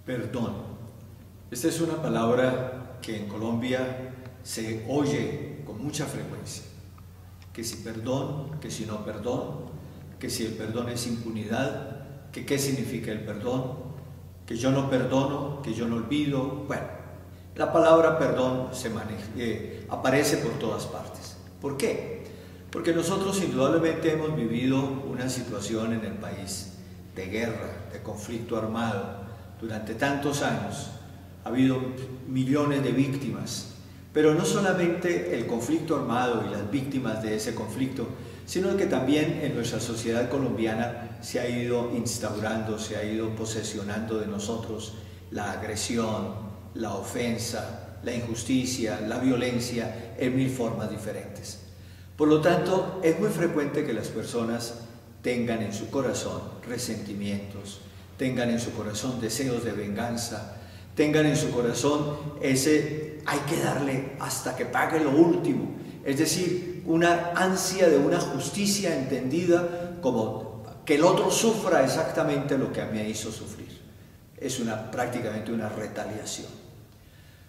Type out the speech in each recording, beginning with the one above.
Perdón. Esta es una palabra que en Colombia se oye con mucha frecuencia. Que si perdón, que si no perdón, que si el perdón es impunidad, que qué significa el perdón, que yo no perdono, que yo no olvido. Bueno, la palabra perdón aparece por todas partes. ¿Por qué? Porque nosotros indudablemente hemos vivido una situación en el país de guerra, de conflicto armado. Durante tantos años ha habido millones de víctimas, pero no solamente el conflicto armado y las víctimas de ese conflicto, sino que también en nuestra sociedad colombiana se ha ido instaurando, se ha ido posesionando de nosotros la agresión, la ofensa, la injusticia, la violencia en mil formas diferentes. Por lo tanto, es muy frecuente que las personas tengan en su corazón resentimientos, tengan en su corazón deseos de venganza, tengan en su corazón ese hay que darle hasta que pague lo último, es decir, una ansia de una justicia entendida como que el otro sufra exactamente lo que a mí me hizo sufrir. Es prácticamente una retaliación.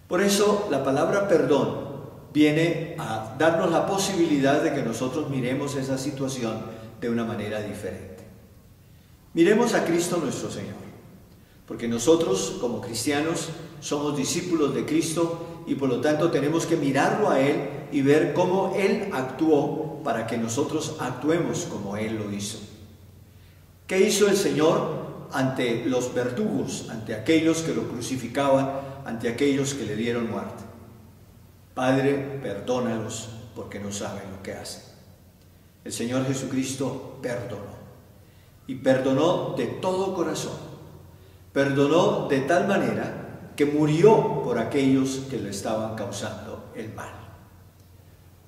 Por eso la palabra perdón viene a darnos la posibilidad de que nosotros miremos esa situación de una manera diferente. Miremos a Cristo nuestro Señor, porque nosotros como cristianos somos discípulos de Cristo y por lo tanto tenemos que mirarlo a Él y ver cómo Él actuó para que nosotros actuemos como Él lo hizo. ¿Qué hizo el Señor ante los verdugos, ante aquellos que lo crucificaban, ante aquellos que le dieron muerte? Padre, perdónalos porque no saben lo que hacen. El Señor Jesucristo perdonó. Y perdonó de todo corazón. Perdonó de tal manera que murió por aquellos que le estaban causando el mal.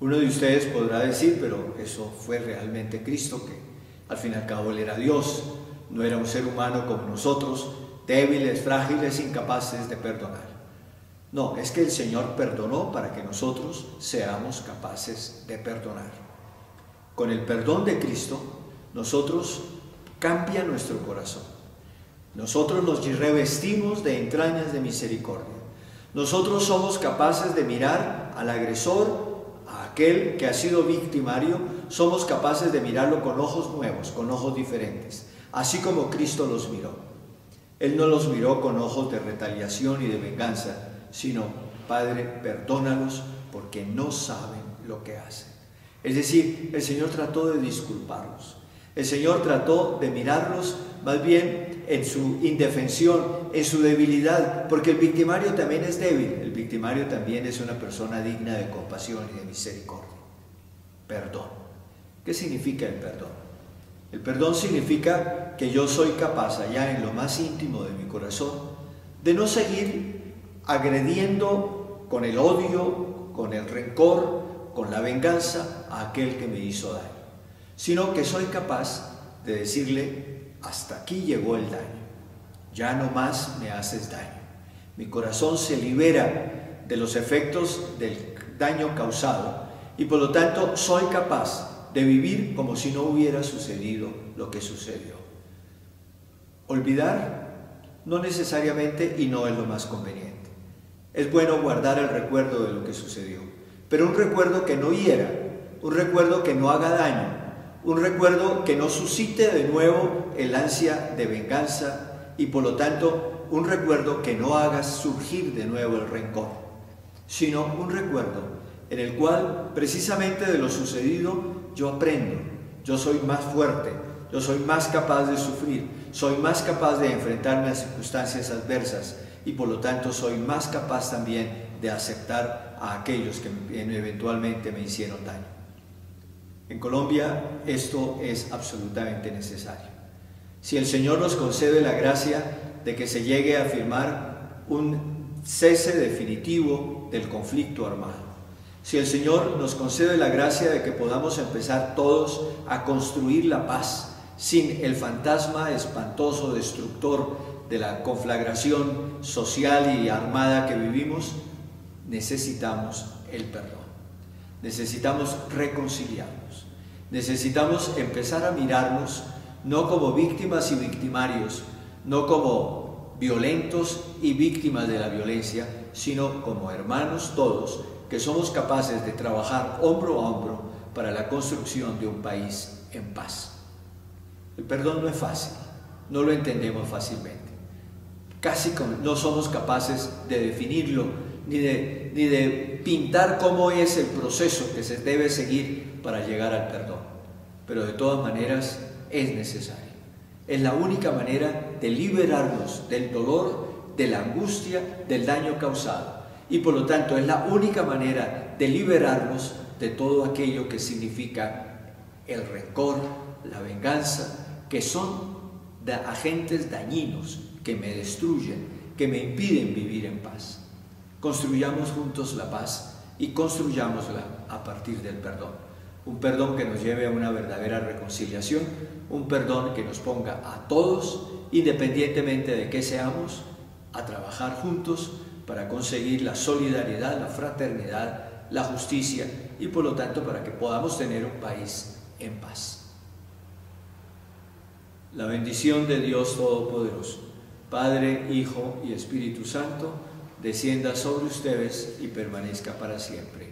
Uno de ustedes podrá decir, pero eso fue realmente Cristo, que al fin y al cabo Él era Dios, no era un ser humano como nosotros, débiles, frágiles, incapaces de perdonar. No, es que el Señor perdonó para que nosotros seamos capaces de perdonar. Con el perdón de Cristo, nosotros cambia nuestro corazón. Nosotros nos revestimos de entrañas de misericordia. Nosotros somos capaces de mirar al agresor, a aquel que ha sido victimario, somos capaces de mirarlo con ojos nuevos, con ojos diferentes, así como Cristo los miró. Él no los miró con ojos de retaliación y de venganza, sino, Padre, perdónalos porque no saben lo que hacen. Es decir, el Señor trató de disculparlos. El Señor trató de mirarlos más bien en su indefensión, en su debilidad, porque el victimario también es débil. El victimario también es una persona digna de compasión y de misericordia. Perdón. ¿Qué significa el perdón? El perdón significa que yo soy capaz, allá en lo más íntimo de mi corazón, de no seguir agrediendo con el odio, con el rencor, con la venganza a aquel que me hizo daño, sino que soy capaz de decirle, hasta aquí llegó el daño, ya no más me haces daño. Mi corazón se libera de los efectos del daño causado y por lo tanto soy capaz de vivir como si no hubiera sucedido lo que sucedió. Olvidar no necesariamente y no es lo más conveniente. Es bueno guardar el recuerdo de lo que sucedió, pero un recuerdo que no hiera, un recuerdo que no haga daño, un recuerdo que no suscite de nuevo el ansia de venganza y por lo tanto un recuerdo que no haga surgir de nuevo el rencor, sino un recuerdo en el cual precisamente de lo sucedido yo aprendo, yo soy más fuerte, yo soy más capaz de sufrir, soy más capaz de enfrentarme a circunstancias adversas y por lo tanto soy más capaz también de aceptar a aquellos que eventualmente me hicieron daño. En Colombia esto es absolutamente necesario. Si el Señor nos concede la gracia de que se llegue a firmar un cese definitivo del conflicto armado, si el Señor nos concede la gracia de que podamos empezar todos a construir la paz sin el fantasma espantoso, destructor de la conflagración social y armada que vivimos, necesitamos el perdón. Necesitamos reconciliarnos. Necesitamos empezar a mirarnos no como víctimas y victimarios, no como violentos y víctimas de la violencia, sino como hermanos todos, que somos capaces de trabajar hombro a hombro para la construcción de un país en paz. El perdón no es fácil, no lo entendemos fácilmente. Casi no somos capaces de definirlo, ni de pintar cómo es el proceso que se debe seguir para llegar al perdón. Pero de todas maneras es necesario. Es la única manera de liberarnos del dolor, de la angustia, del daño causado. Y por lo tanto es la única manera de liberarnos de todo aquello que significa el rencor, la venganza, que son agentes dañinos que me destruyen, que me impiden vivir en paz. Construyamos juntos la paz y construyámosla a partir del perdón. Un perdón que nos lleve a una verdadera reconciliación, un perdón que nos ponga a todos, independientemente de qué seamos, a trabajar juntos para conseguir la solidaridad, la fraternidad, la justicia y por lo tanto para que podamos tener un país en paz. La bendición de Dios Todopoderoso, Padre, Hijo y Espíritu Santo, descienda sobre ustedes y permanezca para siempre.